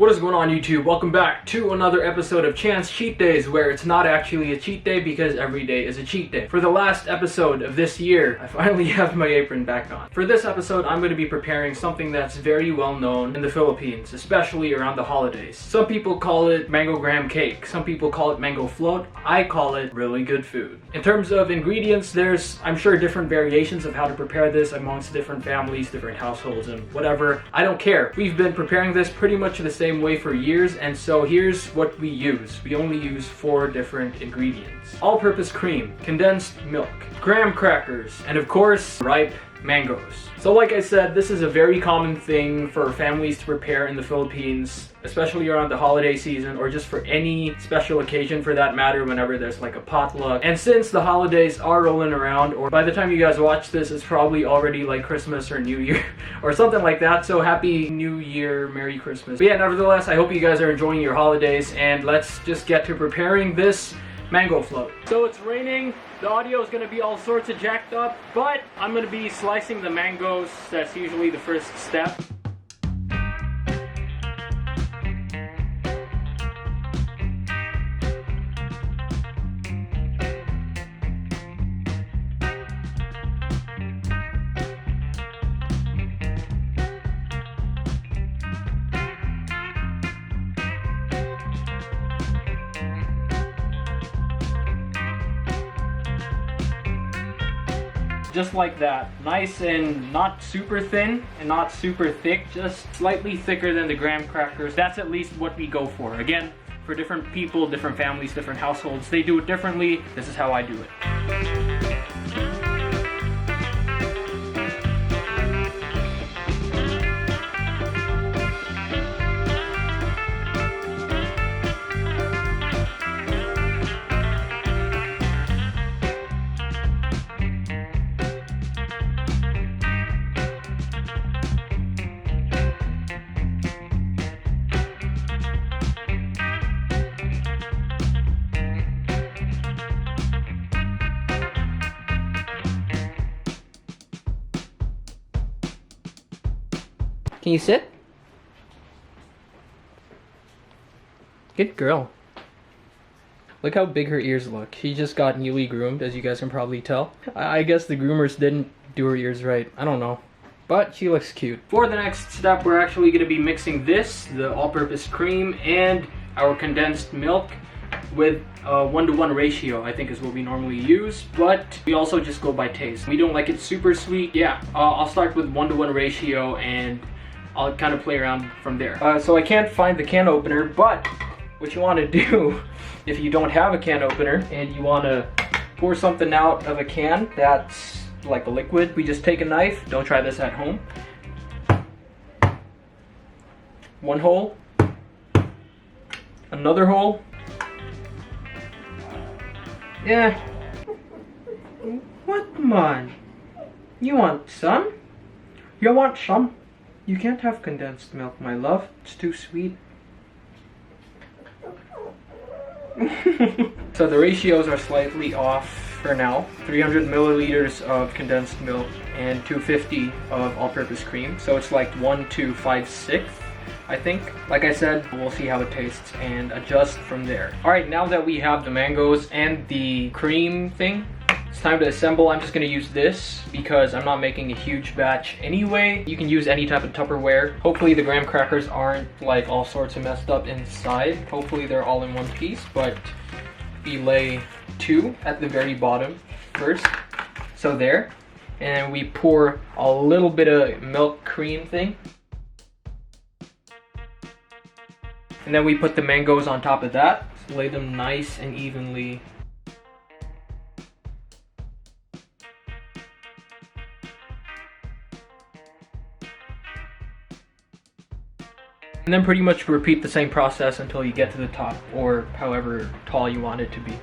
What is going on, YouTube? Welcome back to another episode of Chance Cheat Days, where it's not actually a cheat day because every day is a cheat day. For the last episode of this year, I finally have my apron back on. For this episode, I'm going to be preparing something that's very well known in the Philippines, especially around the holidays. Some people call it mango graham cake. Some people call it mango float. I call it really good food. In terms of ingredients, there's, I'm sure, different variations of how to prepare this amongst different families, different households, and whatever. I don't care. We've been preparing this pretty much the same way for years, and so here's what we use. We only use 4 different ingredients: all-purpose cream, condensed milk, graham crackers, and of course, ripe mangoes. So like I said, this is a very common thing for families to prepare in the Philippines, especially around the holiday season or just for any special occasion for that matter, whenever there's like a potluck. And since the holidays are rolling around, or by the time you guys watch this, it's probably already like Christmas or New Year or something like that. So happy New Year, Merry Christmas. But yeah, nevertheless, I hope you guys are enjoying your holidays, and let's just get to preparing this mango float. So it's raining. The audio is going to be all sorts of jacked up, but I'm going to be slicing the mangoes. That's usually the first step. Just like that. Nice and not super thin and not super thick, just slightly thicker than the graham crackers. That's at least what we go for. Again, for different people, different families, different households, they do it differently. This is how I do it. Can you sit? Good girl. Look how big her ears look. She just got newly groomed, as you guys can probably tell. I guess the groomers didn't do her ears right. I don't know. But she looks cute. For the next step, we're actually going to be mixing this, the all-purpose cream, and our condensed milk with a 1-to-1 ratio, I think is what we normally use, but we also just go by taste. We don't like it super sweet. Yeah, I'll start with 1-to-1 ratio, and I'll kind of play around from there. So I can't find the can opener, but what you want to do if you don't have a can opener and you want to pour something out of a can that's like a liquid, we just take a knife. Don't try this at home. One hole, another hole. Yeah. What, man? You want some? You want some? You can't have condensed milk, my love. It's too sweet. So the ratios are slightly off for now. 300 milliliters of condensed milk and 250 of all-purpose cream. So it's like 1 to 5/6, I think. Like I said, we'll see how it tastes and adjust from there. Alright, now that we have the mangoes and the cream thing, it's time to assemble. I'm just going to use this because I'm not making a huge batch anyway. You can use any type of Tupperware. Hopefully the graham crackers aren't like all sorts of messed up inside. Hopefully they're all in one piece, but we lay 2 at the very bottom first. So there. And we pour a little bit of milk cream thing. And then we put the mangoes on top of that. So lay them nice and evenly. And then pretty much repeat the same process until you get to the top, or however tall you want it to be.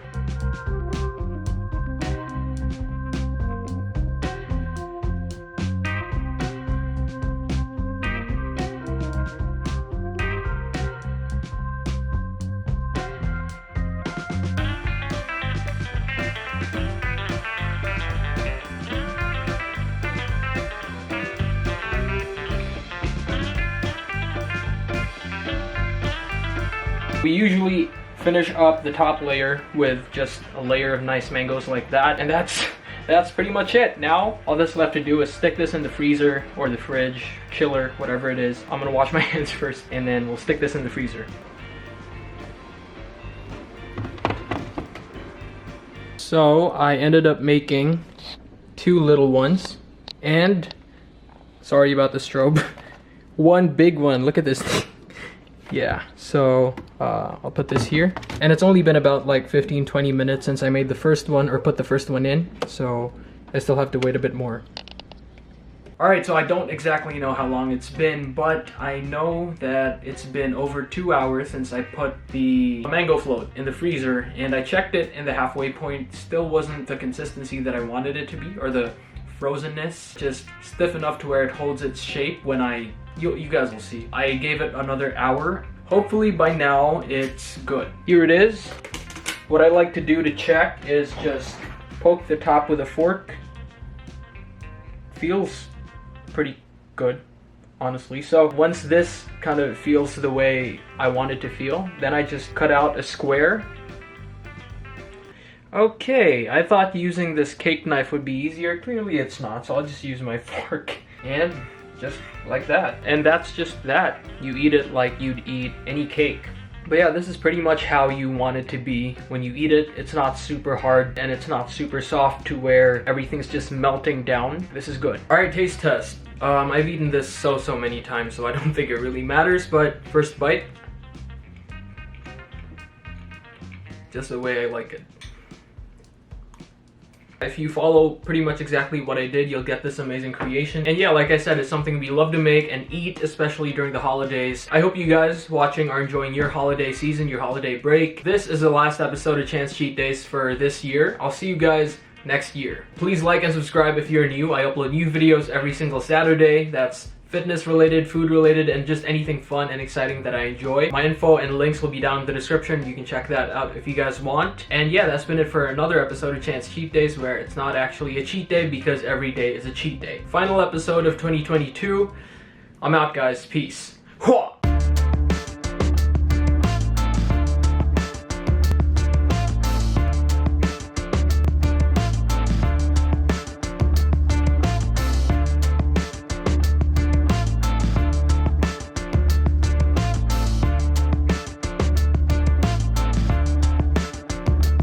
We usually finish up the top layer with just a layer of nice mangoes like that, and that's pretty much it. Now all that's left to do is stick this in the freezer or the fridge, chiller, whatever it is. I'm gonna wash my hands first and then we'll stick this in the freezer. So I ended up making 2 little ones, and sorry about the strobe, 1 big one. Look at this thing. Yeah, so I'll put this here, and it's only been about like 15-20 minutes since I made the first one or put the first one in, so I still have to wait a bit more. Alright, so I don't exactly know how long it's been, but I know that it's been over 2 hours since I put the mango float in the freezer, and I checked it in the halfway point. Still wasn't the consistency that I wanted it to be, or the frozenness, just stiff enough to where it holds its shape when you guys will see. I gave it another hour. Hopefully by now it's good. Here it is. What I like to do to check is just poke the top with a fork. Feels pretty good, honestly. So once this kind of feels the way I want it to feel, then I just cut out a square. Okay, I thought using this cake knife would be easier. Clearly it's not, so I'll just use my fork. And just like that. And that's just that. You eat it like you'd eat any cake. But yeah, this is pretty much how you want it to be when you eat it. It's not super hard and it's not super soft to where everything's just melting down. This is good. Alright, taste test. I've eaten this so many times, so I don't think it really matters, but first bite. Just the way I like it. If you follow pretty much exactly what I did, you'll get this amazing creation. And yeah, like I said, it's something we love to make and eat, especially during the holidays. I hope you guys watching are enjoying your holiday season, your holiday break. This is the last episode of Chance Cheat Days for this year. I'll see you guys next year. Please like and subscribe if you're new. I upload new videos every single Saturday. That's fitness related, food related, and just anything fun and exciting that I enjoy. My info and links will be down in the description. You can check that out if you guys want. And yeah, that's been it for another episode of Chance Cheat Days, where it's not actually a cheat day because every day is a cheat day. Final episode of 2022. I'm out, guys. Peace. Hwah!